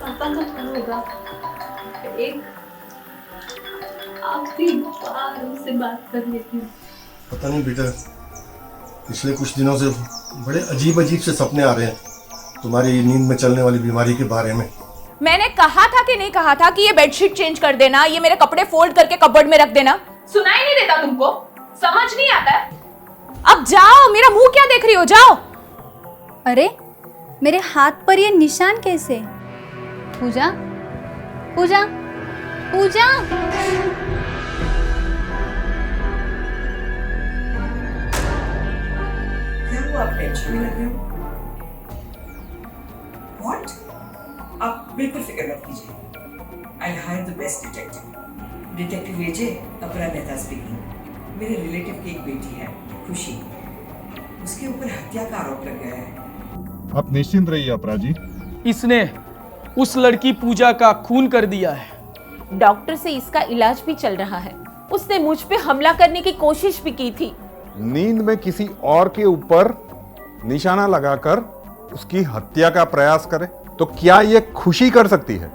पापा का क्या होगा? एक आखिरी बार उनसे बात कर लेती हूँ। पता नहीं बेटा, पिछले कुछ दिनों से बड़े अजीब अजीब से सपने आ रहे हैं तुम्हारी नींद में चलने वाली बीमारी के बारे में। मैंने कहा था कि नहीं कहा था कि ये बेडशीट चेंज कर देना, ये मेरे कपड़े फोल्ड करके कबर्ड में रख देना? सुनाई नहीं देता तुमको? समझ नहीं आता है? अब जाओ, मेरा मुंह क्या देख रही हो, जाओ। अरे मेरे हाथ पर ये निशान कैसे? पूजा, पूजा, पूजा। क्या हुआ, आप टेंशन में लगे हो? What? आप बिल्कुल फिक्र मत कीजिए। I'll hire the best detective. Detective AJ Apara Mehta speaking. मेरे रिलेटिव की एक बेटी है, खुशी। उसके ऊपर हत्या का आरोप लग गया है। आप निश्चिंत रहिए अपरा जी। इसने उस लड़की पूजा का खून कर दिया है। डॉक्टर से इसका इलाज भी चल रहा है। उसने मुझ पे हमला करने की कोशिश भी की थी। नींद में किसी और के ऊपर निशाना लगाकर उसकी हत्या का प्रयास करे तो क्या यह खुशी कर सकती है?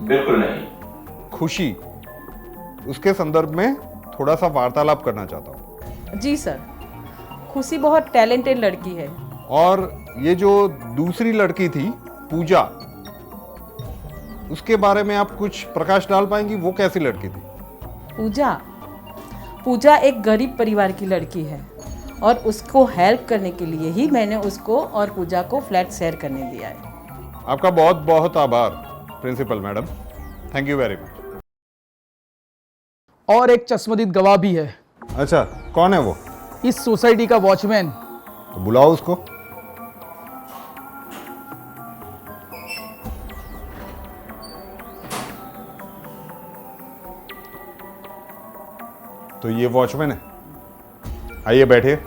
बिल्कुल नहीं। खुशी, उसके संदर्भ में थोड़ा सा वार्तालाप करना चाहता हूं। जी सर, खुशी बहुत टैलेंटेड लड़की है। और ये जो दूसरी लड़की थी पूजा, उसके बारे में आप कुछ प्रकाश डाल पाएंगी? वो कैसी लड़की थी? पूजा एक गरीब परिवार की लड़की है और उसको हेल्प करने के लिए ही मैंने उसको और पूजा को फ्लैट शेयर करने दिया है। आपका बहुत बहुत आभार principal madam, thank you very much. और एक चश्मदीद गवाह भी है। अच्छा, कौन है वो? इस सोसाइटी का वॉचमैन। तो बुलाओ उसको। तो ये वॉचमैन है। आइए बैठिए,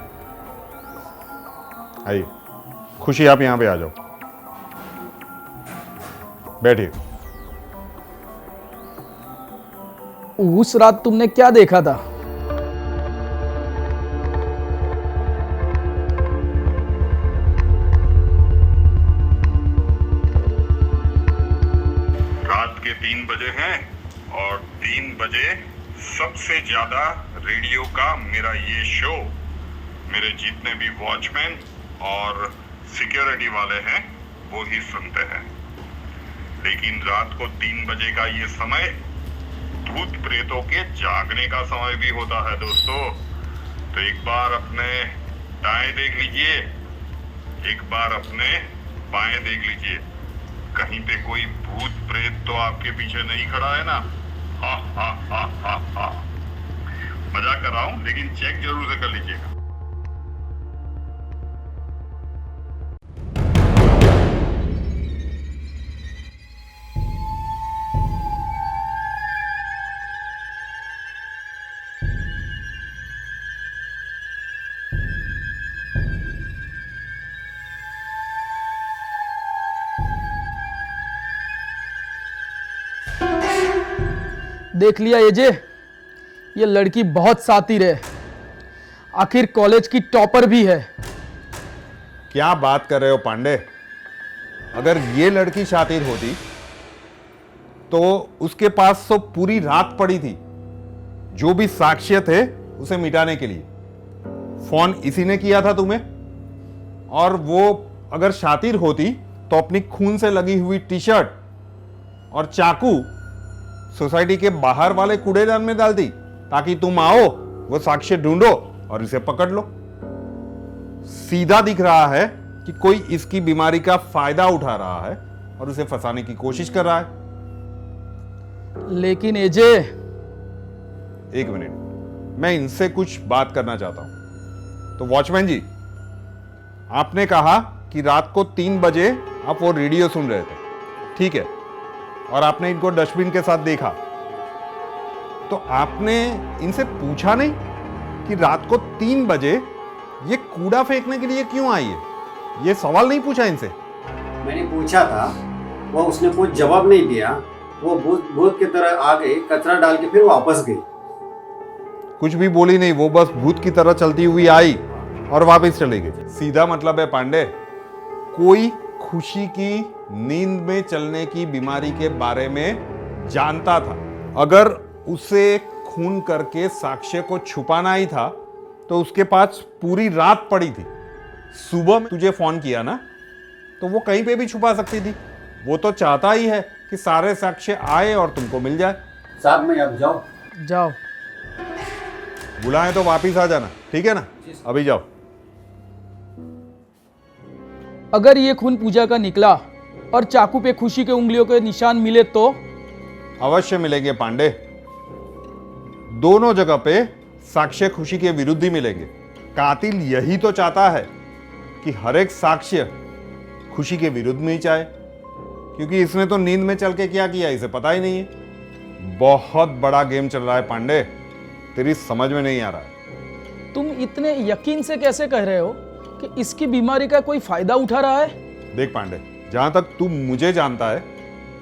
आइए। खुशी, आप यहां पे आ जाओ, बैठिए। उस रात तुमने क्या देखा था? रात के 3 बजे हैं और 3 बजे सबसे ज्यादा रेडियो का मेरा ये शो मेरे जितने भी वॉचमैन और सिक्योरिटी वाले हैं वो ही सुनते हैं। लेकिन रात को 3 बजे का ये समय भूत प्रेतों के जागने का समय भी होता है दोस्तों। तो एक बार अपने दाएं देख लीजिए, एक बार अपने बाएं देख लीजिए, कहीं पे कोई भूत प्रेत तो आपके पीछे नहीं खड़ा है ना? हा हा हा हा हा। मजाक कर रहा हूं, लेकिन चेक जरूर से कर लीजिएगा। देख लिया ये लड़की बहुत शातिर है, आखिर कॉलेज की टॉपर भी है। क्या बात कर रहे हो पांडे? अगर ये लड़की शातिर होती तो उसके पास तो पूरी रात पड़ी थी जो भी साक्ष्य थे उसे मिटाने के लिए। फोन इसी ने किया था तुम्हें। और वो अगर शातिर होती तो अपनी खून से लगी हुई टी शर्ट और चाकू सोसाइटी के बाहर वाले कूड़ेदान में डाल दी ताकि तुम आओ, वो साक्ष्य ढूंढो और इसे पकड़ लो। सीधा दिख रहा है कि कोई इसकी बीमारी का फायदा उठा रहा है और उसे फंसाने की कोशिश कर रहा है। लेकिन एजे, एक मिनट, मैं इनसे कुछ बात करना चाहता हूं। तो वॉचमैन जी, आपने कहा कि रात को 3 बजे आप वो रेडियो सुन रहे थे, ठीक है, और आपने इनको डस्टबिन के साथ देखा। तो आपने इनसे पूछा नहीं कि रात को 3 बजे ये कूड़ा फेंकने के लिए क्यों आई है? ये सवाल नहीं पूछा इनसे? मैंने पूछा था, वो उसने कुछ जवाब नहीं दिया। वो भूत की तरह आ गई, कचरा डाल के फिर वापस गई। कुछ भी बोली नहीं, वो बस भूत की तरह चलती हुई आई और वापस चली गई। सीधा मतलब है पांडे, कोई खुशी की नींद में चलने की बीमारी के बारे में जानता था। अगर उसे खून करके साक्ष्य को छुपाना ही था तो उसके पास पूरी रात पड़ी थी। सुबह में तुझे फोन किया ना, तो वो कहीं पे भी छुपा सकती थी। वो तो चाहता ही है कि सारे साक्ष्य आए और तुमको मिल जाए। साहब मैं अब जाओ। जाओ। बुलाएं तो वापिस आ जाना, ठीक है ना? अभी जाओ। अगर ये खून पूजा का निकला और चाकू पे खुशी के उंगलियों के निशान मिले तो? अवश्य मिलेंगे पांडे। दोनों जगह पे साक्ष्य खुशी के विरुद्ध ही मिलेंगे। कातिल यही तो चाहता है कि हर एक साक्ष्य खुशी के विरुद्ध में ही चाहे, क्योंकि इसने तो नींद में चल के क्या किया इसे पता ही नहीं है। बहुत बड़ा गेम चल रहा है पांडे, तेरी समझ में नहीं आ रहा है। तुम इतने यकीन से कैसे कह रहे हो कि इसकी बीमारी का कोई फायदा उठा रहा है? देख पांडे, जहां तक तू मुझे जानता है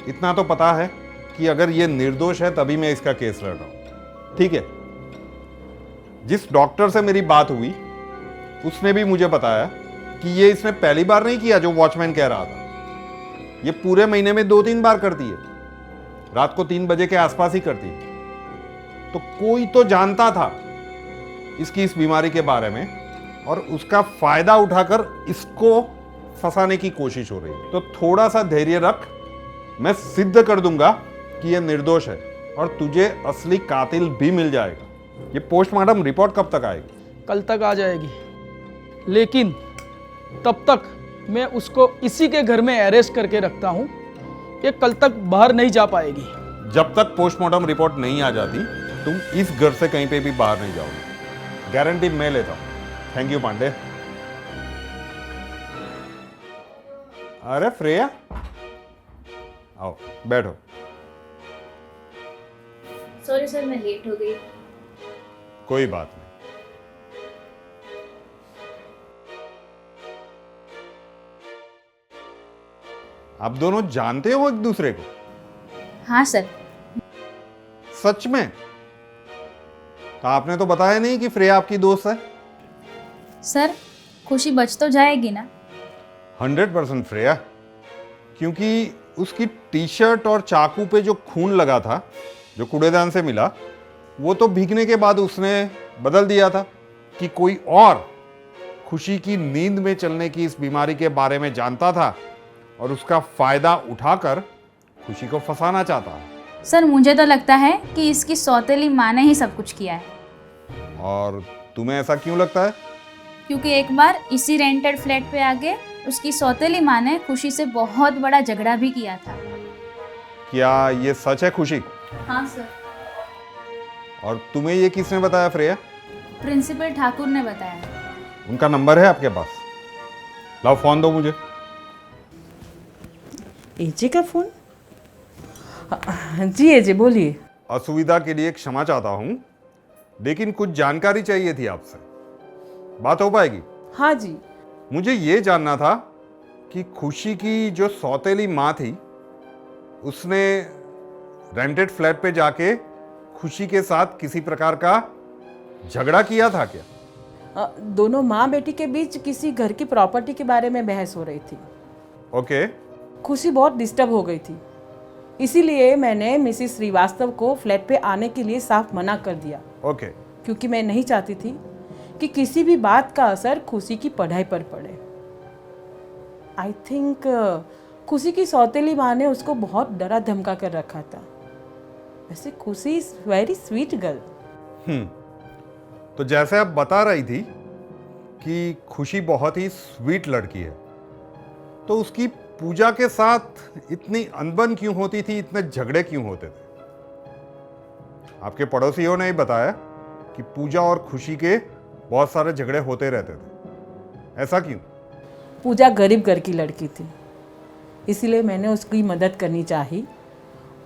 इतना तो पता है कि अगर ये निर्दोष है तभी मैं इसका केस लड़ रहा हूं, ठीक है? जिस डॉक्टर से मेरी बात हुई उसने भी मुझे बताया कि ये इसने पहली बार नहीं किया जो वॉचमैन कह रहा था। ये पूरे महीने में 2-3 बार करती है, रात को 3 बजे के आसपास ही करती है। तो कोई तो जानता था इसकी इस बीमारी के बारे में और उसका फायदा उठाकर इसको फंसाने की कोशिश हो रही है। तो थोड़ा सा धैर्य रख, मैं सिद्ध कर दूंगा कि यह निर्दोष है और तुझे असली कातिल भी मिल जाएगा। ये पोस्टमार्टम रिपोर्ट कब तक आएगी? कल तक आ जाएगी, लेकिन तब तक मैं उसको इसी के घर में अरेस्ट करके रखता हूं। ये कल तक बाहर नहीं जा पाएगी। जब तक पोस्टमार्टम रिपोर्ट नहीं आ जाती तुम इस घर से कहीं पे भी बाहर नहीं जाओगे, गारंटी मैं लेता हूं। Thank you Pandey. अरे श्रेया, आओ बैठो। सॉरी सर, मैं लेट हो गई। कोई बात नहीं। आप दोनों जानते हो एक दूसरे को? हाँ सर। सच में? तो आपने तो बताया नहीं कि श्रेया आपकी दोस्त है। सर खुशी बच तो जाएगी ना? 100% श्रेया, क्योंकि उसकी टी शर्ट और चाकू पे जो खून लगा था जो कूड़ेदान से मिला, वो तो भीगने के बाद उसने बदल दिया था कि कोई और खुशी की नींद में चलने की इस बीमारी के बारे में जानता था और उसका फायदा उठाकर खुशी को फंसाना चाहता है। सर मुझे तो लगता है कि इसकी सौतेली माँ ने ही सब कुछ किया है। और तुम्हें ऐसा क्यों लगता है? क्योंकि एक बार इसी रेंटेड फ्लैट पे आके उसकी सौतेली माँ ने खुशी से बहुत बड़ा झगड़ा भी किया था। क्या ये सच है खुशी? हाँ सर। और तुम्हें ये किसने बताया श्रेया? प्रिंसिपल ठाकुर ने बताया। उनका नंबर है आपके पास? लाओ फोन दो मुझे। एजे का फोन? जी एजे बोलिए। असुविधा के लिए क्षमा चाहता हूं, लेकिन कुछ जानकारी चाहिए थी आपसे। बात हो पाएगी? हाँ जी। मुझे ये जानना था कि खुशी की जो सौतेली माँ थी उसने रेंटेड फ्लैट पे जाके खुशी के साथ किसी प्रकार का झगड़ा किया था क्या? दोनों माँ बेटी के बीच किसी घर की प्रॉपर्टी के बारे में बहस हो रही थी। ओके। खुशी बहुत डिस्टर्ब हो गई थी, इसीलिए मैंने मिसिस श्रीवास्तव को फ्लैट पे आने के लिए साफ मना कर दिया। ओके। क्योंकि मैं नहीं चाहती थी कि किसी भी बात का असर खुशी की पढ़ाई पर पड़े। आई थिंक खुशी की सौतेली माँ ने उसको बहुत डरा धमका कर रखा था। वैसे खुशी इज वेरी स्वीट गर्ल। तो जैसे आप बता रही थी कि खुशी बहुत ही स्वीट लड़की है, तो उसकी पूजा के साथ इतनी अनबन क्यों होती थी, इतने झगड़े क्यों होते थे? आपके पड़ोसियों ने ही बताया कि पूजा और खुशी के बहुत सारे झगड़े होते रहते थे। ऐसा क्यों? पूजा गरीब घर की लड़की थी, इसीलिए मैंने उसकी मदद करनी चाही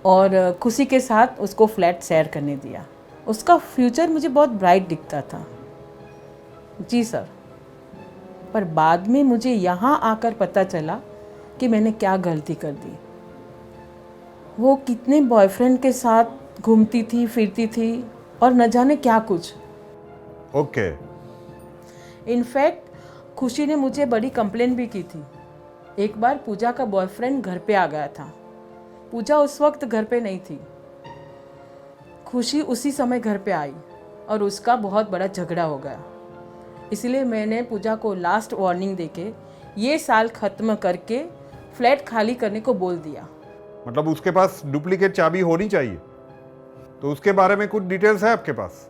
और खुशी के साथ उसको फ्लैट शेयर करने दिया। उसका फ्यूचर मुझे बहुत ब्राइट दिखता था। जी सर। पर बाद में मुझे यहाँ आकर पता चला कि मैंने क्या गलती कर दी। वो कितने बॉयफ्रेंड के साथ घूमती थी फिरती थी और न जाने क्या कुछ। ओके। इनफैक्ट खुशी ने मुझे बड़ी कंप्लेन भी की थी। एक बार पूजा का बॉयफ्रेंड घर पे आ गया था। पूजा उस वक्त घर पे नहीं थी। खुशी उसी समय घर पे आई और उसका बहुत बड़ा झगड़ा हो गया। इसलिए मैंने पूजा को लास्ट वार्निंग देके ये साल ख़त्म करके फ्लैट खाली करने को बोल दिया। मतलब उसके पास डुप्लीकेट चाबी होनी चाहिए, तो उसके बारे में कुछ डिटेल्स है आपके पास?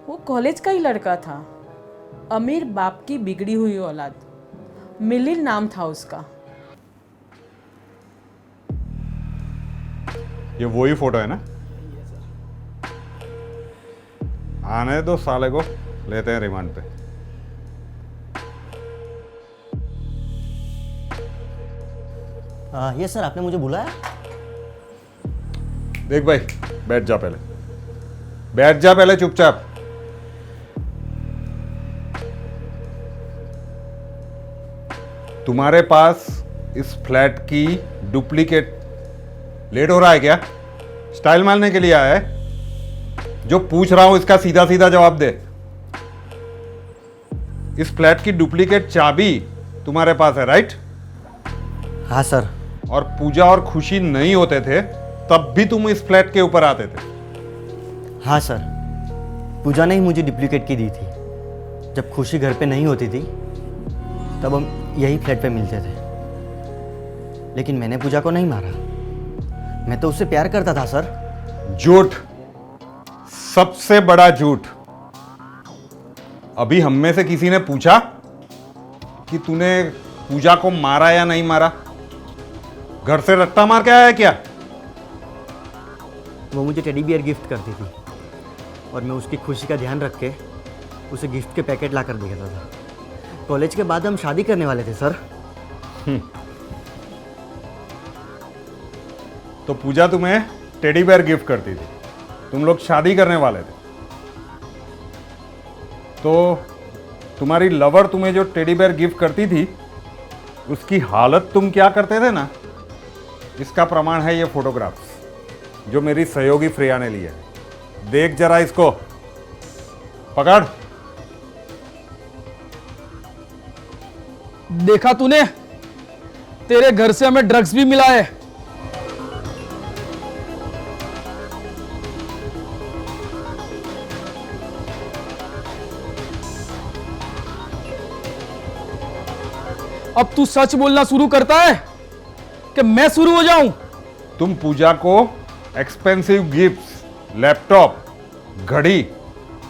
वो कॉलेज का ही लड़का था, अमीर बाप की बिगड़ी हुई औलाद। मिलिन नाम था उसका। ये वही फोटो है ना? आने दो साले को, लेते हैं रिमांड पे। ये सर, आपने मुझे बुलाया? देख भाई, बैठ जा पहले, बैठ जा पहले चुपचाप। तुम्हारे पास इस फ्लैट की डुप्लीकेट लेट हो रहा है क्या? स्टाइल मारने के लिए आया है? जो पूछ रहा हूं इसका सीधा सीधा जवाब दे। इस फ्लैट की डुप्लीकेट चाबी तुम्हारे पास है, राइट? हाँ सर। और पूजा और खुशी नहीं होते थे तब भी तुम इस फ्लैट के ऊपर आते थे? हाँ सर, पूजा ने ही मुझे डुप्लीकेट की दी थी। जब खुशी घर पे नहीं होती थी तब हम यही फ्लैट पे मिलते थे। लेकिन मैंने पूजा को नहीं मारा, मैं तो उससे प्यार करता था सर। झूठ, सबसे बड़ा झूठ। अभी हम में से किसी ने पूछा कि तूने पूजा को मारा या नहीं मारा? घर से रट्टा मार के आया है क्या? वो मुझे टेडी बियर गिफ्ट करती थी और मैं उसकी खुशी का ध्यान रख के उसे गिफ्ट के पैकेट ला कर देता था। कॉलेज के बाद हम शादी करने वाले थे सर। तो पूजा तुम्हें टेडी बेयर गिफ्ट करती थी, तुम लोग शादी करने वाले थे। तो तुम्हारी लवर तुम्हें जो टेडी बेयर गिफ्ट करती थी उसकी हालत तुम क्या करते थे ना, इसका प्रमाण है ये फोटोग्राफ्स जो मेरी सहयोगी फ्रेया ने लिए। देख जरा इसको, पकड़। देखा तूने, तेरे घर से हमें ड्रग्स भी मिला है। अब तू सच बोलना शुरू करता है कि मैं शुरू हो जाऊं? तुम पूजा को एक्सपेंसिव गिफ्ट्स, लैपटॉप, घड़ी,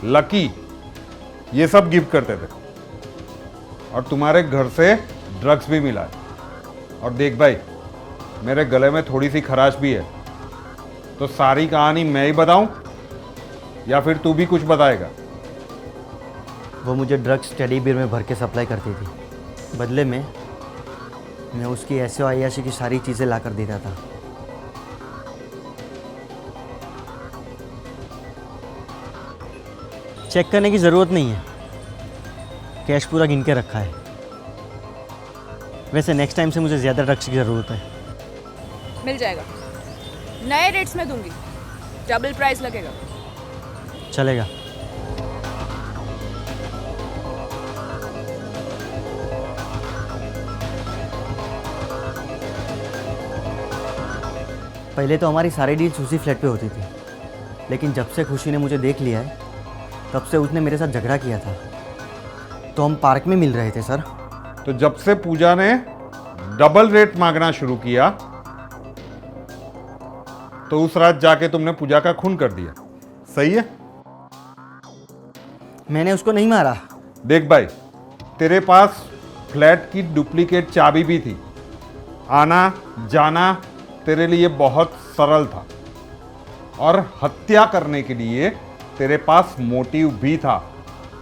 लकी, ये सब गिफ्ट करते थे और तुम्हारे घर से ड्रग्स भी मिला है। और देख भाई, मेरे गले में थोड़ी सी खराश भी है, तो सारी कहानी मैं ही बताऊं या फिर तू भी कुछ बताएगा? वो मुझे ड्रग्स टेडी बियर में भर के सप्लाई करती थी। बदले में मैं उसकी ऐसे अयाशी की सारी चीज़ें ला कर देता था। चेक करने की ज़रूरत नहीं है, कैश पूरा गिन के रखा है। वैसे नेक्स्ट टाइम से मुझे ज़्यादा ड्रग्स की ज़रूरत है। मिल जाएगा, नए रेट्स में दूंगी, डबल प्राइस लगेगा। चलेगा। पहले तो हमारी सारी डील्स उसी फ्लैट पे होती थी, लेकिन जब से खुशी ने मुझे देख लिया है तब से उसने मेरे साथ झगड़ा किया था। तो हम पार्क में मिल रहे थे सर। तो जब से पूजा ने डबल रेट मांगना शुरू किया तो उस रात जाके तुमने पूजा का खून कर दिया, सही है? मैंने उसको नहीं मारा। देख भाई, तेरे पास फ्लैट की डुप्लीकेट चाबी भी थी, आना जाना तेरे लिए बहुत सरल था और हत्या करने के लिए तेरे पास मोटिव भी था।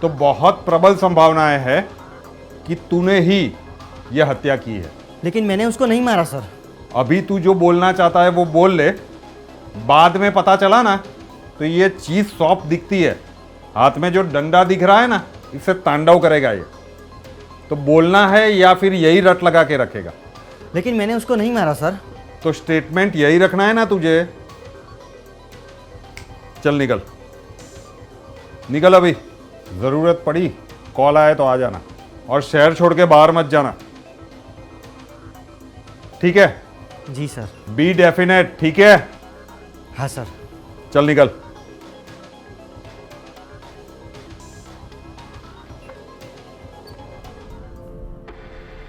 तो बहुत प्रबल संभावनाएं है कि तूने ही यह हत्या की है। लेकिन मैंने उसको नहीं मारा सर। अभी तू जो बोलना चाहता है वो बोल ले, बाद में पता चला ना तो ये चीज सॉफ्ट दिखती है, हाथ में जो डंडा दिख रहा है ना इससे तांडव करेगा ये। तो बोलना है या फिर यही रट लगा के रखेगा? लेकिन मैंने उसको नहीं मारा सर। तो स्टेटमेंट यही रखना है ना तुझे? चल निकल। निकल अभी, जरूरत पड़ी कॉल आए तो आ जाना, और शहर छोड़ के बाहर मत जाना, ठीक है? जी सर। बी डेफिनेट, ठीक है? हाँ सर। चल निकल।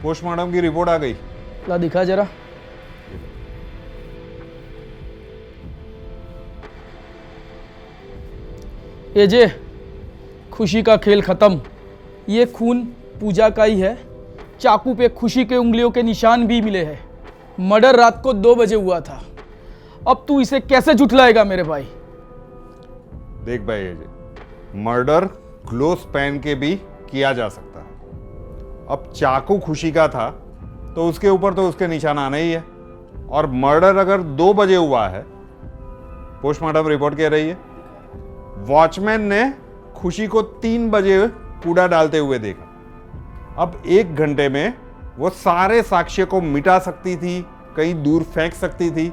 पोस्टमार्टम की रिपोर्ट आ गई। ला दिखा जरा। एजे, खुशी का खेल खत्म। ये खून पूजा का ही है। चाकू पे खुशी के उंगलियों के निशान भी मिले हैं। मर्डर रात को 2 बजे हुआ था। अब तू इसे कैसे झुठलाएगा मेरे भाई? देख भाई, एजे, मर्डर क्लोज पहन के भी किया जा सकता है। अब चाकू खुशी का था तो उसके ऊपर तो उसके निशान आने ही है, और मर्डर अगर 2 बजे हुआ है, पोस्टमार्टम रिपोर्ट कह रही है, वॉचमैन ने खुशी को 3 बजे कूड़ा डालते हुए देखा। अब 1 घंटे में वो सारे साक्ष्य को मिटा सकती थी, कहीं दूर फेंक सकती थी,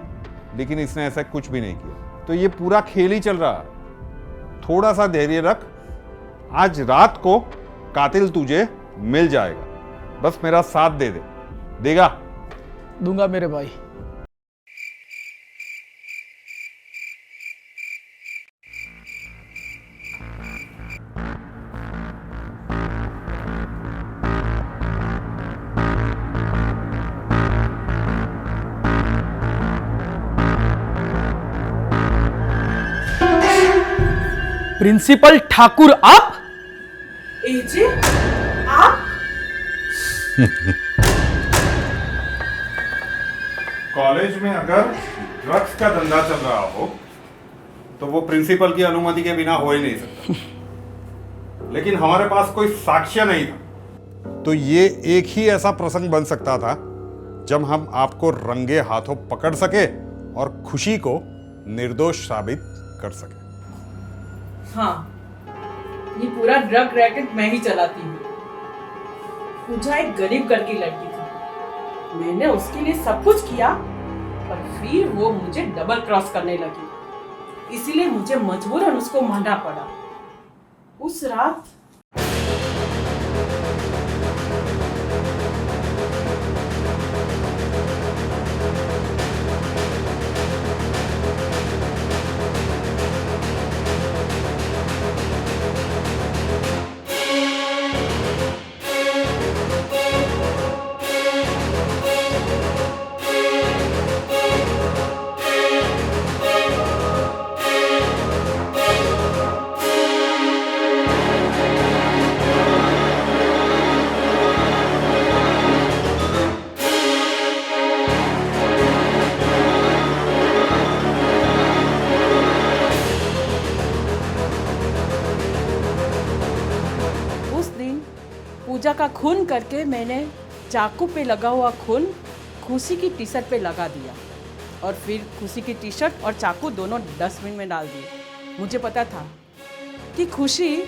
लेकिन इसने ऐसा कुछ भी नहीं किया। तो ये पूरा खेल ही चल रहा है। थोड़ा सा धैर्य रख, आज रात को कातिल तुझे मिल जाएगा, बस मेरा साथ दे दे। देगा? दूंगा मेरे भाई। प्रिंसिपल ठाकुर आप? एजे, आप? कॉलेज में अगर ड्रग्स का धंधा चल रहा हो तो वो प्रिंसिपल की अनुमति के बिना हो ही नहीं सकता। लेकिन हमारे पास कोई साक्ष्य नहीं था, तो ये एक ही ऐसा प्रसंग बन सकता था जब हम आपको रंगे हाथों पकड़ सके और खुशी को निर्दोष साबित कर सके। हाँ, ये पूरा ड्रग रैकेट मैं ही चलाती हूँ। पूजा एक गरीब घर की लड़की थी। मैंने उसके लिए सब कुछ किया, पर फिर वो मुझे डबल क्रॉस करने लगी। इसीलिए मुझे मजबूरन उसको मानना पड़ा। उस रात पूजा का खून करके मैंने चाकू पे लगा हुआ खून खुशी की टी शर्ट पे लगा दिया, और फिर खुशी की टी शर्ट और चाकू दोनों डस्टबिन में डाल दिए। मुझे पता था कि खुशी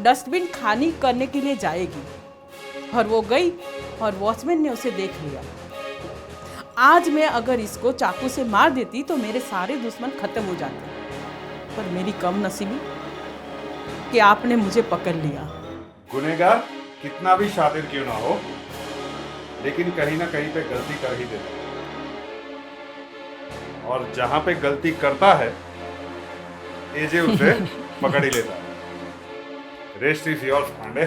डस्टबिन खाली करने के लिए जाएगी, और वो गई और वॉचमैन ने उसे देख लिया। आज मैं अगर इसको चाकू से मार देती तो मेरे सारे दुश्मन खत्म हो जाते, पर मेरी कम नसीबी कि आपने मुझे पकड़ लिया। गुनहगार कितना भी शातिर क्यों ना हो, लेकिन कहीं ना कहीं पे गलती कर ही देता है, और जहां पे गलती करता है एजे उसे पकड़ ही लेता है। Rest is yours Pandey.